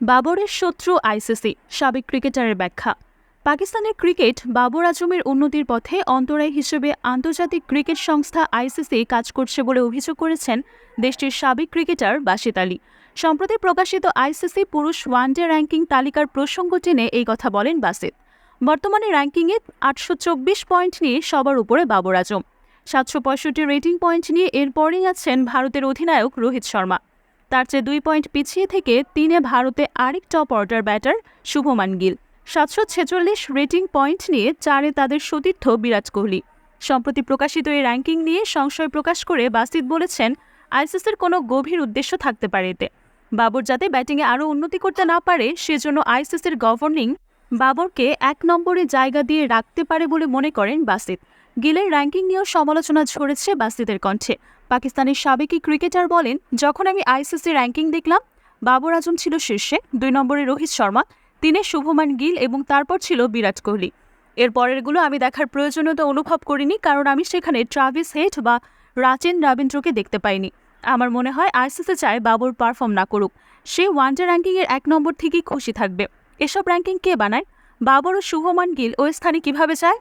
বাবরের শত্রু আইসিসি, সাবেক ক্রিকেটারের ব্যাখ্যা। পাকিস্তানের ক্রিকেট বাবর আজমের উন্নতির পথে অন্তরায় হিসেবে আন্তর্জাতিক ক্রিকেট সংস্থা আইসিসি কাজ করছে বলে অভিযোগ করেছেন দেশটির সাবেক ক্রিকেটার বাসিত আলী। সম্প্রতি প্রকাশিত আইসিসি পুরুষ ওয়ানডে র্যাঙ্কিং তালিকার প্রসঙ্গ টেনে এই কথা বলেন বাসিত। বর্তমানে র্যাঙ্কিংয়ে 824 পয়েন্ট নিয়ে সবার উপরে বাবর আজম, 765 রেটিং পয়েন্ট নিয়ে এরপরেই আছেন ভারতের অধিনায়ক রোহিত শর্মা। তার চেয়ে 2 পয়েন্ট পিছিয়ে থেকে 3-এ ভারতে আরেক top order batter Shubman Gill. 746 rating point নিয়ে 4-এ তাদের সতীর্থ বিরাট কোহলি। সম্প্রতি প্রকাশিত এই র্যাঙ্কিং নিয়ে সংশয় প্রকাশ করে বাসিত বলেছেন, আইসিসির কোনো গভীর উদ্দেশ্য থাকতে পারে এতে। বাবর যাতে ব্যাটিংয়ে আরও উন্নতি করতে না পারে সেজন্য আইসিসির গভর্নিং বাবরকে 1 নম্বরে জায়গা দিয়ে রাখতে পারে বলে মনে করেন বাসিত। গিলের র্যাঙ্কিং নিয়েও সমালোচনা ঝরেছে বাসিতের কণ্ঠে। পাকিস্তানের সাবেক ক্রিকেটার বলেন, যখন আমি আইসিসি র্যাঙ্কিং দেখলাম, বাবর আজম ছিল শীর্ষে, 2 নম্বরে রোহিত শর্মা, 3-এ শুভমান গিল এবং তারপর ছিল বিরাট কোহলি। এর পরেরগুলো আমি দেখার প্রয়োজনীয়তা অনুভব করিনি, কারণ আমি সেখানে ট্রাভিস হেড বা রাচেন রবীন্দ্রকে দেখতে পাইনি। আমার মনে হয় আইসিসি চায় বাবর পারফর্ম না করুক, সে ওয়ানডে র্যাঙ্কিংয়ের 1 নম্বর থেকেই খুশি থাকবে। এসব র্যাঙ্কিং কে বানায়? বাবর ও শুভমান গিল ওই স্থানে কিভাবে যায়?